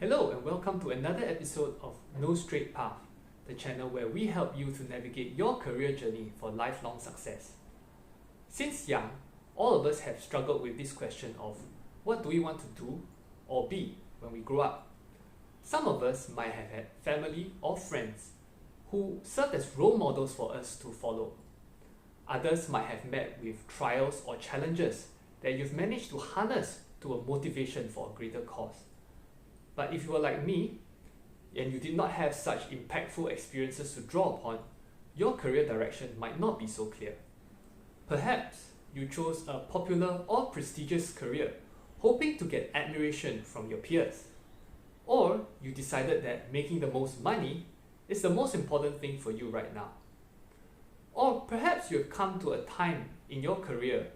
Hello and welcome to another episode of No Straight Path, the channel where we help you to navigate your career journey for lifelong success. Since young, all of us have struggled with this question of what do we want to do or be when we grow up. Some of us might have had family or friends who served as role models for us to follow. Others might have met with trials or challenges that you've managed to harness to a motivation for a greater cause. But if you were like me, and you did not have such impactful experiences to draw upon, your career direction might not be so clear. Perhaps you chose a popular or prestigious career, hoping to get admiration from your peers. Or you decided that making the most money is the most important thing for you right now. Or perhaps you have come to a time in your career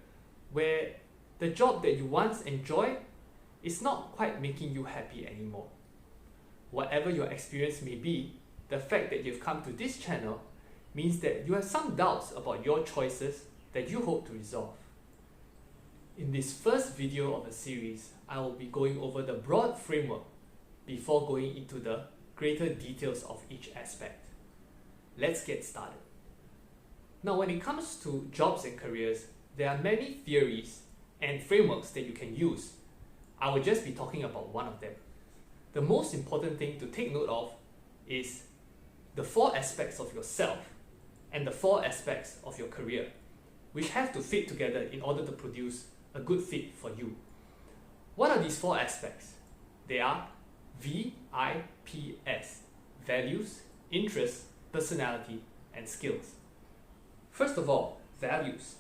where the job that you once enjoyed is not quite making you happy anymore. Whatever your experience may be, the fact that you've come to this channel means that you have some doubts about your choices that you hope to resolve. In this first video of a series, I will be going over the broad framework before going into the greater details of each aspect. Let's get started. Now, when it comes to jobs and careers, there are many theories and frameworks that you can use. I will just be talking about one of them. The most important thing to take note of is the 4 aspects of yourself and the 4 aspects of your career, which have to fit together in order to produce a good fit for you. What are these 4 aspects? They are VIPS: values, interests, personality, and skills. First of all, values.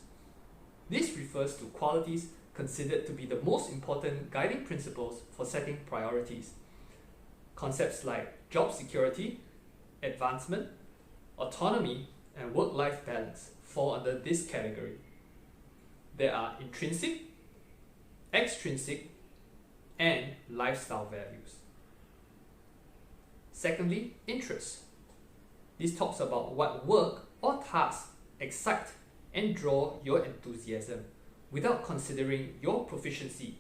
This refers to qualities considered to be the most important guiding principles for setting priorities. Concepts like job security, advancement, autonomy, and work-life balance fall under this category. There are intrinsic, extrinsic, and lifestyle values. Secondly, interests. This talks about what work or tasks excite and draw your enthusiasm without considering your proficiency.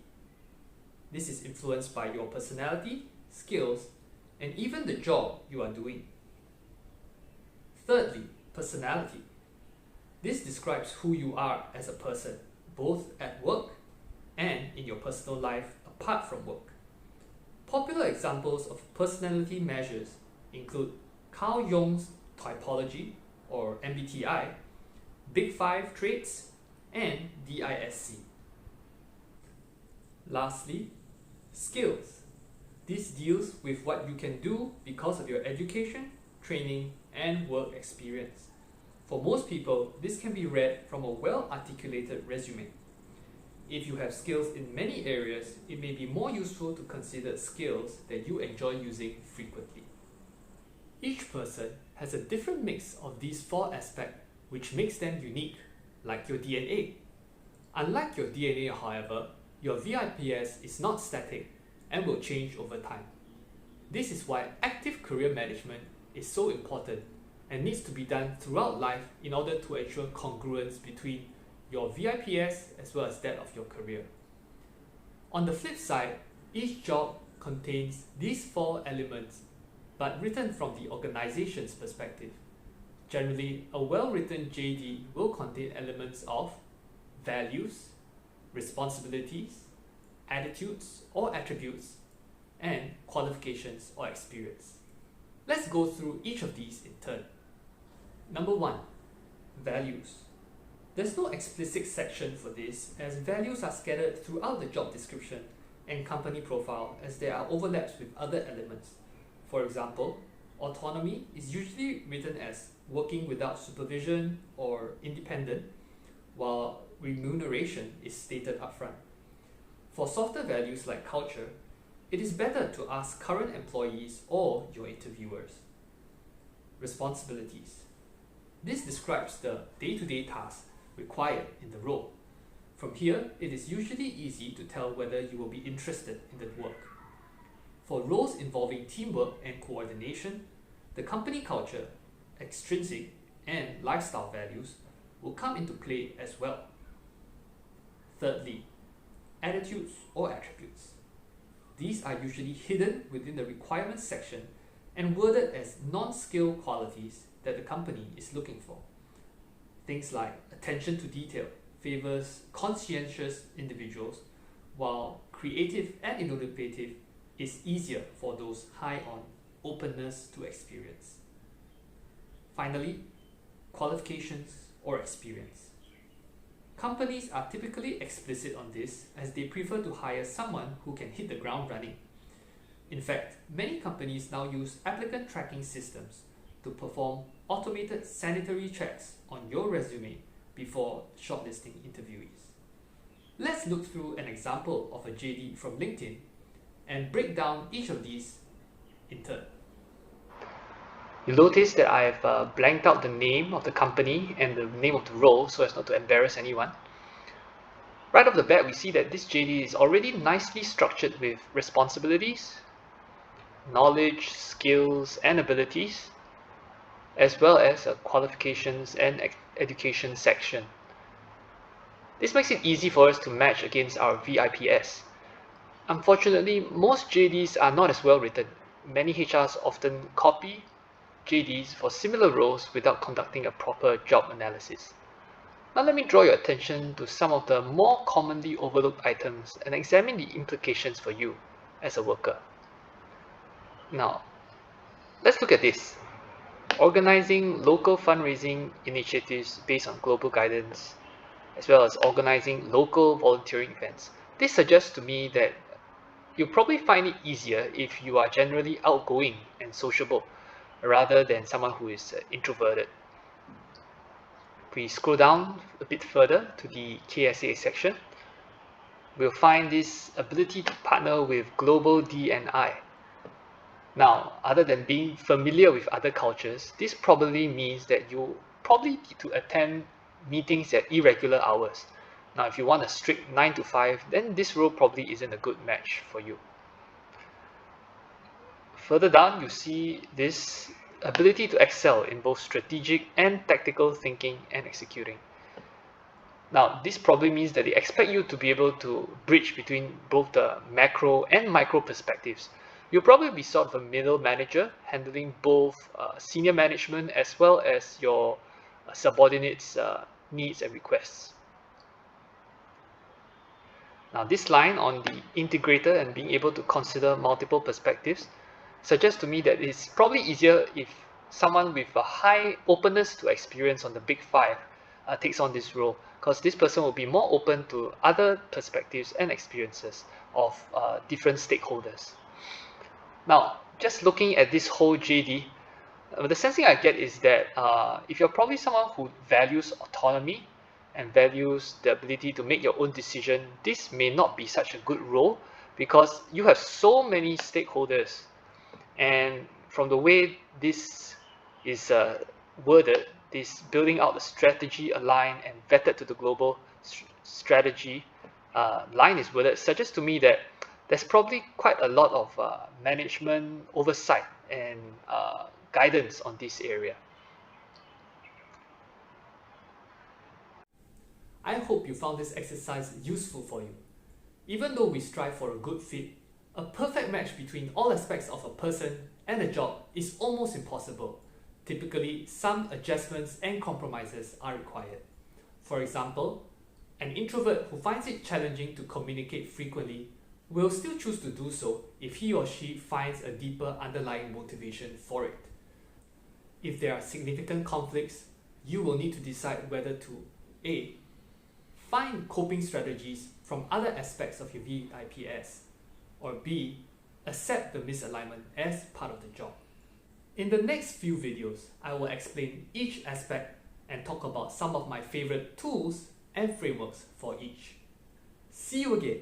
This is influenced by your personality, skills, and even the job you are doing. Thirdly, personality. This describes who you are as a person, both at work and in your personal life apart from work. Popular examples of personality measures include Carl Jung's typology, or MBTI, Big 5 traits, and DISC. Lastly, skills. This deals with what you can do because of your education, training, and work experience. For most people, this can be read from a well-articulated resume. If you have skills in many areas, it may be more useful to consider skills that you enjoy using frequently. Each person has a different mix of these 4 aspects, which makes them unique, like your DNA. Unlike your DNA, however, your VIPS is not static and will change over time. This is why active career management is so important and needs to be done throughout life in order to ensure congruence between your VIPS as well as that of your career. On the flip side, each job contains these 4 elements, but written from the organization's perspective. Generally, a well-written JD will contain elements of values, responsibilities, attitudes or attributes, and qualifications or experience. Let's go through each of these in turn. Number 1, values. There's no explicit section for this, as values are scattered throughout the job description and company profile as there are overlaps with other elements. For example, autonomy is usually written as working without supervision or independent, while remuneration is stated upfront. For softer values like culture, it is better to ask current employees or your interviewers. Responsibilities. This describes the day-to-day tasks required in the role. From here, it is usually easy to tell whether you will be interested in the work. For roles involving teamwork and coordination, the company culture, extrinsic, and lifestyle values will come into play as well. Thirdly, attitudes or attributes. these are usually hidden within the requirements section and worded as non-skill qualities that the company is looking for. Things like attention to detail favors conscientious individuals, while creative and innovative is easier for those high on openness to experience. Finally, qualifications or experience. Companies are typically explicit on this as they prefer to hire someone who can hit the ground running. In fact, many companies now use applicant tracking systems to perform automated sanitary checks on your resume before shortlisting interviewees. Let's look through an example of a JD from LinkedIn and break down each of these in turn. You'll notice that I've blanked out the name of the company and the name of the role so as not to embarrass anyone. Right off the bat, we see that this JD is already nicely structured with responsibilities, knowledge, skills, and abilities, as well as a qualifications and education section. This makes it easy for us to match against our VIPS. Unfortunately, most JDs are not as well written. Many HRs often copy JDs for similar roles without conducting a proper job analysis. Now let me draw your attention to some of the more commonly overlooked items and examine the implications for you as a worker. Now, let's look at this. Organizing local fundraising initiatives based on global guidance, as well as organizing local volunteering events. This suggests to me that you'll probably find it easier if you are generally outgoing and sociable, rather than someone who is introverted. If we scroll down a bit further to the KSA section, we'll find this ability to partner with global D&I. Now, other than being familiar with other cultures, this probably means that you probably need to attend meetings at irregular hours. Now, if you want a strict 9 to 5, then this role probably isn't a good match for you. Further down, you see this ability to excel in both strategic and tactical thinking and executing. Now, this probably means that they expect you to be able to bridge between both the macro and micro perspectives. You'll probably be sort of a middle manager, handling both senior management as well as your subordinates' needs and requests. Now, this line on the integrator and being able to consider multiple perspectives suggests to me that it's probably easier if someone with a high openness to experience on the big five takes on this role, because this person will be more open to other perspectives and experiences of different stakeholders. Now, just looking at this whole JD, the sensing I get is that if you're probably someone who values autonomy and values the ability to make your own decision, this may not be such a good role because you have so many stakeholders. And from the way this is worded, this building out the strategy aligned and vetted to the global strategy line is worded, suggests to me that there's probably quite a lot of management oversight and guidance on this area. I hope you found this exercise useful for you. Even though we strive for a good fit, a perfect match between all aspects of a person and a job is almost impossible. Typically, some adjustments and compromises are required. For example, an introvert who finds it challenging to communicate frequently will still choose to do so if he or she finds a deeper underlying motivation for it. If there are significant conflicts, you will need to decide whether to A. Find coping strategies from other aspects of your VIPS, or B. Accept the misalignment as part of the job. In the next few videos, I will explain each aspect and talk about some of my favorite tools and frameworks for each. See you again!